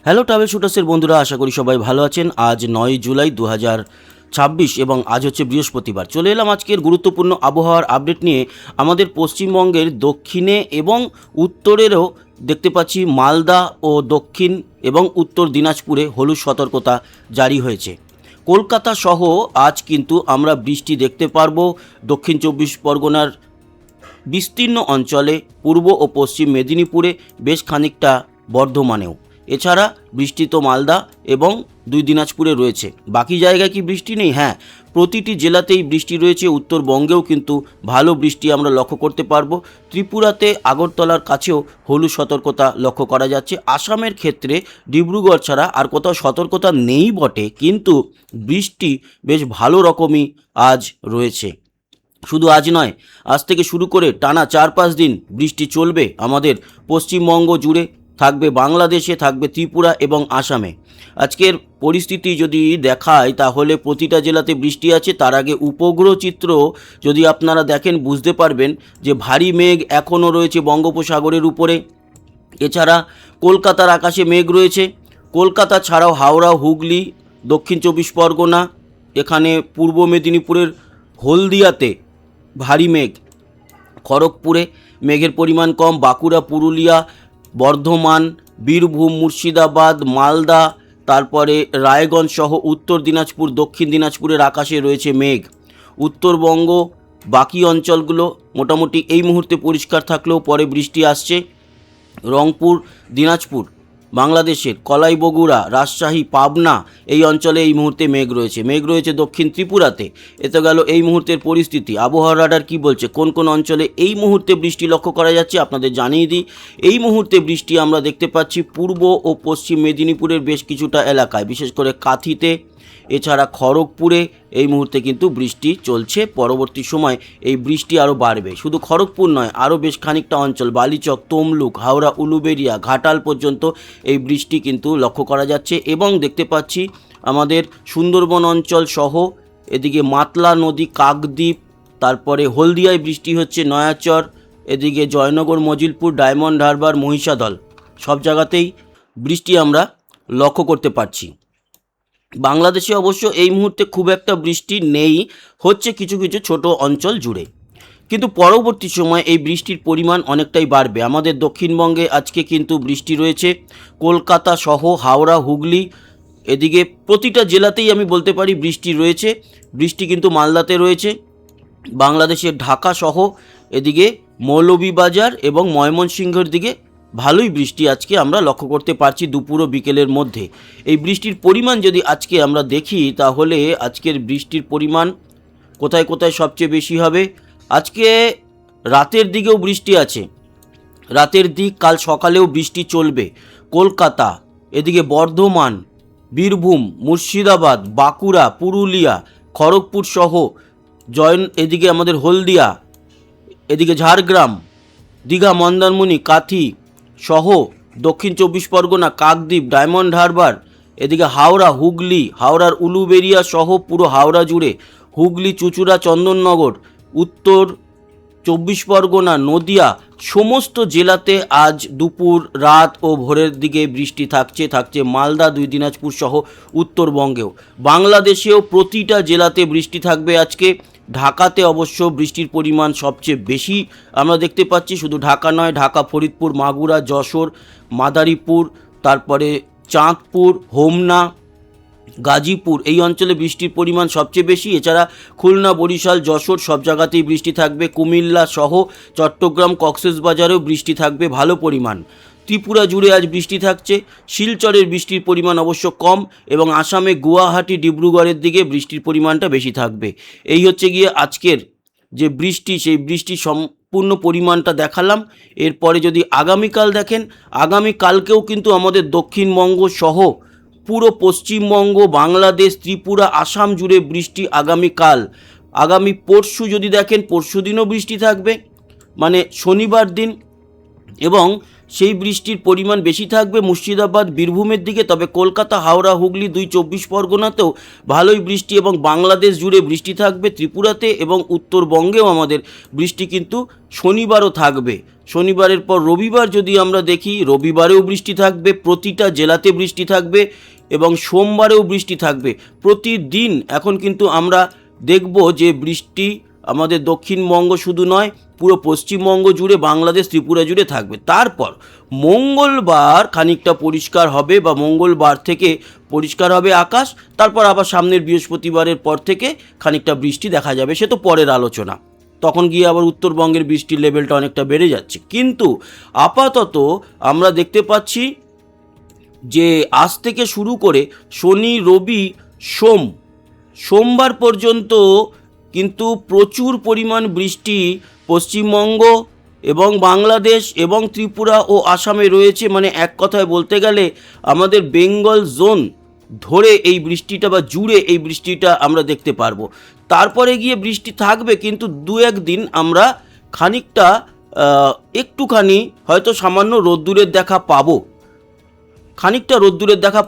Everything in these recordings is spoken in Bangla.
হ্যালো ট্রাভেল শুটার্সের বন্ধুরা, আশা করি সবাই ভালো আছেন। আজ 9 জুলাই 2026 এবং আজ হচ্ছে বৃহস্পতিবার। চলে এলাম আজকের গুরুত্বপূর্ণ আবহাওয়ার আপডেট নিয়ে। আমাদের পশ্চিমবঙ্গের দক্ষিণে এবং উত্তরেরও দেখতে পাচ্ছি মালদা ও দক্ষিণ এবং উত্তর দিনাজপুরে হলুদ সতর্কতা জারি হয়েছে। কলকাতা সহ আজ কিন্তু আমরা বৃষ্টি দেখতে পারবো। দক্ষিণ 24 পরগনার বিস্তীর্ণ অঞ্চলে, পূর্ব ও পশ্চিম মেদিনীপুরে, বেশ খানিকটা বর্ধমানেও। এছাড়া বৃষ্টি তো মালদা এবং 2 দিনাজপুরে রয়েছে। বাকি জায়গায় কি বৃষ্টি নেই? হ্যাঁ, প্রতিটি জেলাতেই বৃষ্টি রয়েছে। উত্তরবঙ্গেও কিন্তু ভালো বৃষ্টি আমরা লক্ষ্য করতে পারবো। ত্রিপুরাতে আগরতলার কাছেও হলুদ সতর্কতা লক্ষ্য করা যাচ্ছে। আসামের ক্ষেত্রে ডিব্রুগড় ছাড়া আর কোথাও সতর্কতা নেই বটে, কিন্তু বৃষ্টি বেশ ভালো রকমই আজ রয়েছে। শুধু আজ নয়, আজ থেকে শুরু করে টানা 4-5 দিন বৃষ্টি চলবে। আমাদের পশ্চিমবঙ্গ জুড়ে থাকবে, বাংলাদেশে থাকবে, ত্রিপুরা এবং আসামে। আজকের পরিস্থিতি যদি দেখায় তাহলে প্রতিটা জেলাতে বৃষ্টি আছে। তার আগে উপগ্রহ চিত্র যদি আপনারা দেখেন বুঝতে পারবেন যে ভারী মেঘ এখনও রয়েছে বঙ্গোপসাগরের উপরে। এছাড়া কলকাতার আকাশে মেঘ রয়েছে। কলকাতা ছাড়াও হাওড়া, হুগলি, দক্ষিণ 24 পরগনা, এখানে পূর্ব মেদিনীপুরের হলদিয়াতে ভারী মেঘ। খড়গপুরে মেঘের পরিমাণ কম। বাঁকুড়া, পুরুলিয়া, বর্ধমান, বীরভূম, মুর্শিদাবাদ, মালদা, তারপরে রায়গঞ্জ সহ উত্তর দিনাজপুর, দক্ষিণ দিনাজপুরের আকাশে রয়েছে মেঘ। উত্তরবঙ্গ বাকি অঞ্চলগুলো মোটামুটি এই মুহূর্তে পরিষ্কার থাকলেও পরে বৃষ্টি আসছে। রংপুর, দিনাজপুর, বাংলাদেশের কলাই, বগুড়া, রাজশাহী, পাবনা এই অঞ্চলে এই মুহূর্তে মেঘ রয়েছে দক্ষিণ ত্রিপুরাতে। এতে গেল এই মুহূর্তের পরিস্থিতি। আবহাওয়া রাডার কী বলছে, কোন কোন অঞ্চলে এই মুহূর্তে বৃষ্টি লক্ষ্য করা যাচ্ছে আপনাদের জানিয়ে দিই। এই মুহূর্তে বৃষ্টি আমরা দেখতে পাচ্ছি পূর্ব ও পশ্চিম মেদিনীপুরের বেশ কিছুটা এলাকায়, বিশেষ করে কাঁথিতে। এছাড়া খড়গপুরে এই মুহূর্তে কিন্তু বৃষ্টি চলছে। পরবর্তী সময় এই বৃষ্টি আরও বাড়বে। শুধু খড়গপুর নয়, আরও বেশ খানিকটা অঞ্চল, বালিচক, তমলুক, হাওড়া, উলুবেড়িয়া, ঘাটাল পর্যন্ত এই বৃষ্টি কিন্তু লক্ষ্য করা যাচ্ছে। এবং দেখতে পাচ্ছি আমাদের সুন্দরবন অঞ্চল সহ এদিকে মাতলা নদী, কাকদ্বীপ, তারপরে হলদিয়ায় বৃষ্টি হচ্ছে, নয়াচর, এদিকে জয়নগর, মজিলপুর, ডায়মন্ড হারবার, মহিষাদল, সব জায়গাতেই বৃষ্টি আমরা লক্ষ্য করতে পারছি। বাংলাদেশে অবশ্য এই মুহূর্তে খুব একটা বৃষ্টি নেই, হচ্ছে কিছু কিছু ছোট অঞ্চল জুড়ে। কিন্তু পরবর্তী সময় এই বৃষ্টির পরিমাণ অনেকটাই বাড়বে। আমাদের দক্ষিণবঙ্গে আজকে কিন্তু বৃষ্টি রয়েছে। কলকাতা সহ হাওড়া, হুগলি, এদিকে প্রতিটা জেলাতেই আমি বলতে পারি বৃষ্টি রয়েছে। বৃষ্টি কিন্তু মালদাতে রয়েছে। বাংলাদেশের ঢাকা সহ এদিকে মৌলভীবাজার এবং ময়মনসিংহের দিকে ভালোই বৃষ্টি আজকে আমরা লক্ষ্য করতে পারছি দুপুর ও বিকেলের মধ্যে। এই বৃষ্টির পরিমাণ যদি আজকে আমরা দেখি তাহলে আজকের বৃষ্টির পরিমাণ কোথায় কোথায় সবচেয়ে বেশি হবে। আজকে রাতের দিকেও বৃষ্টি আছে। রাতের দিক কাল সকালেও বৃষ্টি চলবে। কলকাতা, এদিকে বর্ধমান, বীরভূম, মুর্শিদাবাদ, বাঁকুড়া, পুরুলিয়া, খড়গপুর সহ এদিকে আমাদের হলদিয়া, এদিকে ঝাড়গ্রাম, দীঘা, মন্দারমণি, কাথি সহ দক্ষিণ 24 পরগনা, কাকদ্বীপ, ডায়মন্ড হারবার, এদিকে হাওড়া, হুগলি, হাওড়ার উলুবেড়িয়া সহ পুরো হাওড়া জুড়ে, হুগলি, চুঁচুড়া, চন্দননগর, উত্তর 24 পরগনা, নদিয়া, সমস্ত জেলাতে আজ দুপুর, রাত ও ভোরের দিকে বৃষ্টি থাকছে মালদা, 2 দিনাজপুর সহ উত্তরবঙ্গেও। বাংলাদেশেও প্রতিটা জেলাতে বৃষ্টি থাকবে আজকে। ঢাকাতে অবশ্য বৃষ্টির পরিমাণ সবচেয়ে বেশি আমরা দেখতে পাচ্ছি। শুধু ঢাকা নয়, ঢাকা, ফরিদপুর, মাগুরা, যশোর, মাদারীপুর, তারপরে চাঁদপুর, হোমনা, গাজীপুর এই অঞ্চলে বৃষ্টির পরিমাণ সবচেয়ে বেশি। এছাড়া খুলনা, বরিশাল, যশোর সব জায়গাতেই বৃষ্টি থাকবে। কুমিল্লা সহ চট্টগ্রাম, কক্সবাজারেও বৃষ্টি থাকবে ভালো পরিমাণ। ত্রিপুরা জুড়ে আজ বৃষ্টি থাকছে। শিলচরের বৃষ্টির পরিমাণ অবশ্য কম এবং আসামে গুয়াহাটি, ডিব্রুগড়ের দিকে বৃষ্টির পরিমাণটা বেশি থাকবে। এই হচ্ছে গিয়ে আজকের যে বৃষ্টি, সেই বৃষ্টির সম্পূর্ণ পরিমাণটা দেখালাম। এরপরে যদি আগামীকাল দেখেন, আগামীকালকেও কিন্তু আমাদের দক্ষিণবঙ্গ সহ পুরো পশ্চিমবঙ্গ, বাংলাদেশ, ত্রিপুরা, আসাম জুড়ে বৃষ্টি আগামীকাল। আগামী পরশু যদি দেখেন, পরশু দিনও বৃষ্টি থাকবে, মানে শনিবার দিন, এবং সেই বৃষ্টির পরিমাণ বেশি থাকবে মুর্শিদাবাদ, বীরভূমের দিকে। তবে কলকাতা, হাওড়া, হুগলি, 2 24 পরগনাতেও ভালোই বৃষ্টি এবং বাংলাদেশ জুড়ে বৃষ্টি থাকবে। ত্রিপুরাতে এবং উত্তরবঙ্গেও আমাদের বৃষ্টি কিন্তু শনিবারও থাকবে। শনিবারের পর রবিবার যদি আমরা দেখি, রবিবারেও বৃষ্টি থাকবে, প্রতিটা জেলাতে বৃষ্টি থাকবে এবং সোমবারেও বৃষ্টি থাকবে প্রতিদিন। এখন কিন্তু আমরা দেখব যে বৃষ্টি আমাদের দক্ষিণবঙ্গ শুধু নয়, পুরো পশ্চিমবঙ্গ জুড়ে, বাংলাদেশ, ত্রিপুরা জুড়ে থাকবে। তারপর মঙ্গলবার খানিকটা পরিষ্কার হবে বা মঙ্গলবার থেকে পরিষ্কার হবে আকাশ। তারপর আবার সামনের বৃহস্পতিবারের পর থেকে খানিকটা বৃষ্টি দেখা যাবে, সে তো পরের আলোচনা। তখন গিয়ে আবার উত্তরবঙ্গের বৃষ্টির লেভেলটা অনেকটা বেড়ে যাচ্ছে। কিন্তু আপাতত আমরা দেখতে পাচ্ছি যে আজ থেকে শুরু করে শনি, রবি, সোমবার পর্যন্ত কিন্তু প্রচুর পরিমাণ বৃষ্টি পশ্চিমবঙ্গ এবং বাংলাদেশ এবং ত্রিপুরা ও আসামে রয়েছে। মানে এক কথায় বলতে গেলে আমাদের বেঙ্গল জোন ধরে এই বৃষ্টিটা বা জুড়ে এই বৃষ্টিটা আমরা দেখতে পারবো। তারপরে গিয়ে বৃষ্টি থাকবে, কিন্তু দু একদিন আমরা খানিকটা একটুখানি হয়তো সামান্য রোদ্দুরের দেখা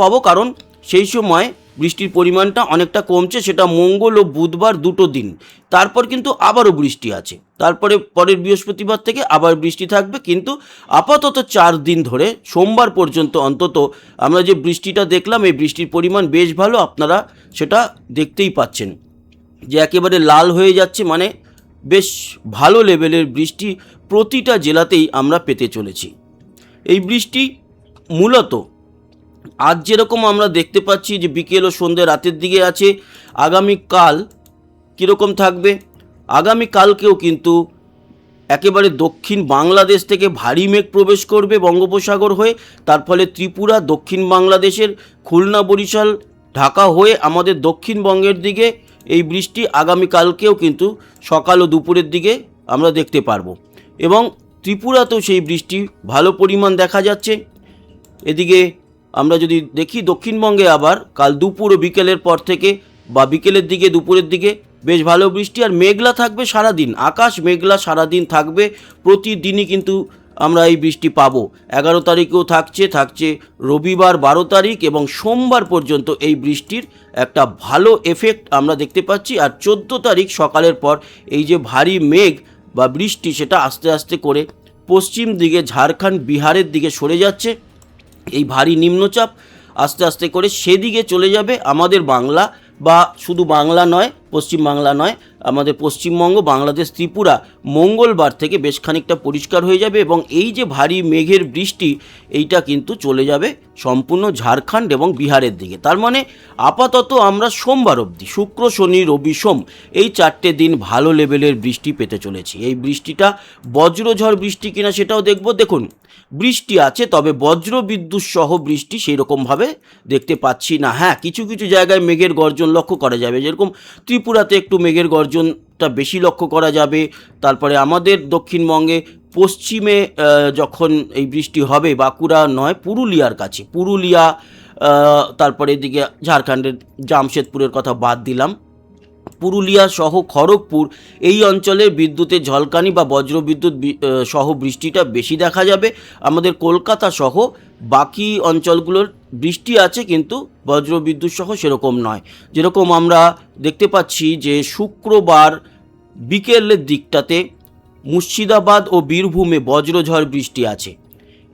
পাবো, কারণ সেই সময় বৃষ্টির পরিমাণটা অনেকটা কমছে। সেটা মঙ্গল ও বুধবার দুটো দিন। তারপর কিন্তু আবারও বৃষ্টি আছে, তারপরে পরের বৃহস্পতিবার থেকে আবার বৃষ্টি থাকবে। কিন্তু আপাতত 4 দিন ধরে সোমবার পর্যন্ত অন্তত আমরা যে বৃষ্টিটা দেখলাম, এই বৃষ্টির পরিমাণ বেশ ভালো। আপনারা সেটা দেখতেই পাচ্ছেন যে একেবারে লাল হয়ে যাচ্ছে, মানে বেশ ভালো লেভেলের বৃষ্টি প্রতিটা জেলাতেই আমরা পেতে চলেছি। এই বৃষ্টি মূলত আজ যেরকম আমরা দেখতে পাচ্ছি যে বিকেল ও সন্ধ্যে রাতের দিকে আছে, আগামীকাল কীরকম থাকবে? আগামীকালকেও কিন্তু একেবারে দক্ষিণ বাংলাদেশ থেকে ভারী মেঘ প্রবেশ করবে বঙ্গোপসাগর হয়ে। তার ফলে ত্রিপুরা, দক্ষিণ বাংলাদেশের খুলনা, বরিশাল, ঢাকা হয়ে আমাদের দক্ষিণবঙ্গের দিকে এই বৃষ্টি আগামীকালকেও কিন্তু সকাল ও দুপুরের দিকে আমরা দেখতে পারবো। এবং ত্রিপুরাতেও সেই বৃষ্টি ভালো পরিমাণ দেখা যাচ্ছে। এদিকে আমরা যদি দেখি দক্ষিণবঙ্গে আবার কাল দুপুর ও বিকেলের পর থেকে বা বিকেলের দিকে, দুপুরের দিকে বেশ ভালো বৃষ্টি। আর মেঘলা থাকবে সারাদিন, আকাশ মেঘলা সারাদিন থাকবে। প্রতিদিনই কিন্তু আমরা এই বৃষ্টি পাবো। 11 তারিখেও থাকছে রবিবার 12 তারিখ এবং সোমবার পর্যন্ত এই বৃষ্টির একটা ভালো এফেক্ট আমরা দেখতে পাচ্ছি। আর 14 তারিখ সকালের পর এই যে ভারী মেঘ বা বৃষ্টি, সেটা আস্তে আস্তে করে পশ্চিম দিকে ঝাড়খণ্ড, বিহারের দিকে সরে যাচ্ছে। এই ভারী নিম্নচাপ আস্তে আস্তে করে সেদিকে চলে যাবে। আমাদের বাংলা বা শুধু বাংলা নয়, পশ্চিম বাংলা নয়, আমাদের পশ্চিমবঙ্গ, বাংলাদেশ, ত্রিপুরা মঙ্গলবার থেকে বেশ খানিকটা পরিষ্কার হয়ে যাবে। এবং এই যে ভারী মেঘের বৃষ্টি, এইটা কিন্তু চলে যাবে সম্পূর্ণ ঝাড়খণ্ড এবং বিহারের দিকে। তার মানে আপাতত আমরা সোমবার অবধি, শুক্র, শনি, রবি, সোম, এই 4টে দিন ভালো লেভেলের বৃষ্টি পেতে চলেছি। এই বৃষ্টিটা বজ্রঝড় বৃষ্টি কিনা সেটাও দেখব। দেখুন, বৃষ্টি আছে, তবে বজ্র বিদ্যুৎ সহ বৃষ্টি সেই রকমভাবে দেখতে পাচ্ছি না। হ্যাঁ, কিছু কিছু জায়গায় মেঘের গর্জন লক্ষ্য করা যাবে, যেরকম ত্রিপুরাতে একটু মেঘের গর্জনটা বেশি লক্ষ্য করা যাবে। তারপরে আমাদের দক্ষিণবঙ্গে পশ্চিমে যখন এই বৃষ্টি হবে, বাঁকুড়া নয়, পুরুলিয়ার কাছে, তারপরে এদিকে ঝাড়খণ্ডের জামশেদপুরের কথা বাদ দিলাম, পুরুলিয়া সহ খড়গপুর, এই অঞ্চলের বিদ্যুতের ঝলকানি বা বজ্রবিদ্যুৎ সহ বৃষ্টিটা বেশি দেখা যাবে। আমাদের কলকাতা সহ বাকি অঞ্চলগুলোর বৃষ্টি আছে, কিন্তু বজ্রবিদ্যুৎ সহ সেরকম নয়। যেরকম আমরা দেখতে পাচ্ছি যে শুক্রবার বিকেলের দিকটাতে মুর্শিদাবাদ ও বীরভূমে বজ্রঝড় বৃষ্টি আছে।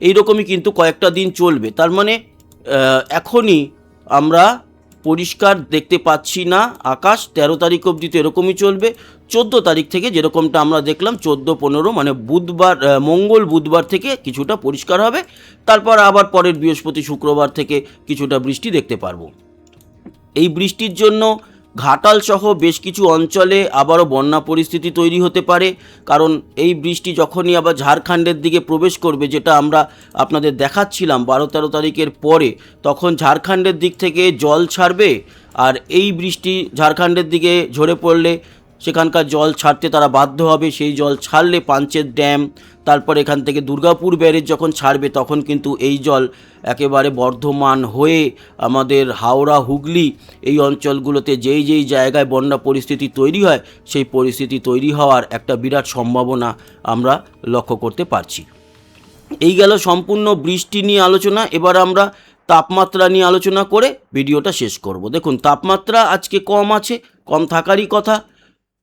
এই রকমই কিন্তু কয়েকটা দিন চলবে। তার মানে এখনই আমরা পরিষ্কার দেখতে পাচ্ছি না আকাশ। 13 তারিখ অবধি তো এরকমই চলবে। 14 তারিখ থেকে যেরকমটা আমরা দেখলাম, 14-15 মানে বুধবার, মঙ্গল বুধবার থেকে কিছুটা পরিষ্কার হবে। তারপর আবার পরের বৃহস্পতি, শুক্রবার থেকে কিছুটা বৃষ্টি দেখতে পারবো। এই বৃষ্টির জন্য ঘাটাল সহ বেশ কিছু অঞ্চলে আবারও বন্যা পরিস্থিতি তৈরি হতে পারে। কারণ এই বৃষ্টি যখনই আবার ঝাড়খণ্ডের দিকে প্রবেশ করবে, যেটা আমরা আপনাদের দেখাচ্ছিলাম 12-13 তারিখের পরে, তখন ঝাড়খণ্ডের দিক থেকে জল ছাড়বে। আর এই বৃষ্টি ঝাড়খণ্ডের দিকে ঝরে পড়লে সেখানকার জল ছাড়তে তারা বাধ্য হবে। সেই জল ছাড়লে পাঞ্চেত ড্যাম, তারপর এখান থেকে দুর্গাপুর ব্যারেজ যখন ছাড়বে, তখন কিন্তু এই জল একেবারে বর্ধমান হয়ে আমাদের হাওড়া, হুগলি এই অঞ্চলগুলোতে যেই যেই জায়গায় বন্যা পরিস্থিতি তৈরি হয়, সেই পরিস্থিতি তৈরি হওয়ার একটা বিরাট সম্ভাবনা আমরা লক্ষ্য করতে পারছি। এই গেল সম্পূর্ণ বৃষ্টি নিয়ে আলোচনা। এবার আমরা তাপমাত্রা নিয়ে আলোচনা করে ভিডিওটা শেষ করব। দেখুন, তাপমাত্রা আজকে কম আছে, কম থাকারই কথা।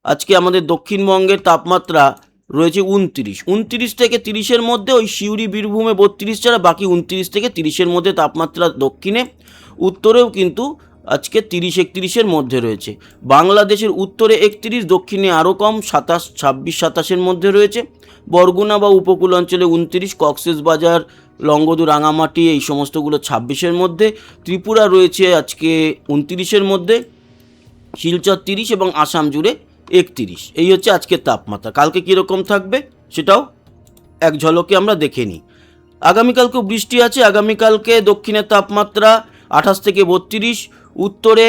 আজকে আমাদের দক্ষিণবঙ্গের তাপমাত্রা রয়েছে 29 থেকে 30-এর মধ্যে, ওই সিউড়ি বীরভূমে 32 ছাড়া বাকি 29 থেকে 30-এর মধ্যে তাপমাত্রা দক্ষিণে। উত্তরেও কিন্তু আজকে 30-31-এর মধ্যে রয়েছে। বাংলাদেশের উত্তরে 31, দক্ষিণে আরও কম 27, 26-27-এর মধ্যে রয়েছে। বরগুনা বা উপকূল অঞ্চলে 29, কক্সবাজার, লংগদু, রাঙামাটি এই সমস্তগুলো 26-এর মধ্যে। ত্রিপুরা রয়েছে আজকে 29-এর মধ্যে, শিলচর 30 এবং আসাম জুড়ে 31। এই হচ্ছে আজকের তাপমাত্রা। কালকে কীরকম থাকবে সেটাও এক ঝলকে আমরা দেখে নিই। আগামীকালকেও বৃষ্টি আছে। আগামীকালকে দক্ষিণের তাপমাত্রা 28 থেকে 32, উত্তরে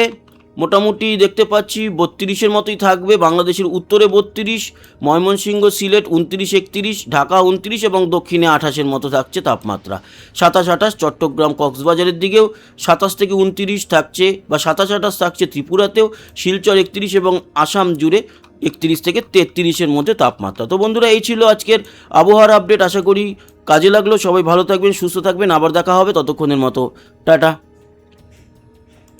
মোটামুটি দেখতে পাচ্ছি 32-এর মতোই থাকবে। বাংলাদেশের উত্তরে 32, ময়মনসিংহ, সিলেট 29, 31, ঢাকা 29 এবং দক্ষিণে 28-এর মতো থাকছে তাপমাত্রা। 27, 28 চট্টগ্রাম, কক্সবাজারের দিকেও 27 থেকে 29 থাকছে, বা 27, 28 থাকছে ত্রিপুরাতেও, শিলচর 31 এবং আসাম জুড়ে 31 থেকে 33-এর মধ্যে তাপমাত্রা। তো বন্ধুরা, এই ছিল আজকের আবহাওয়ার আপডেট। আশা করি কাজে লাগলো। সবাই ভালো থাকবেন, সুস্থ থাকবেন। আবার দেখা হবে, ততক্ষণের মতো টাটা।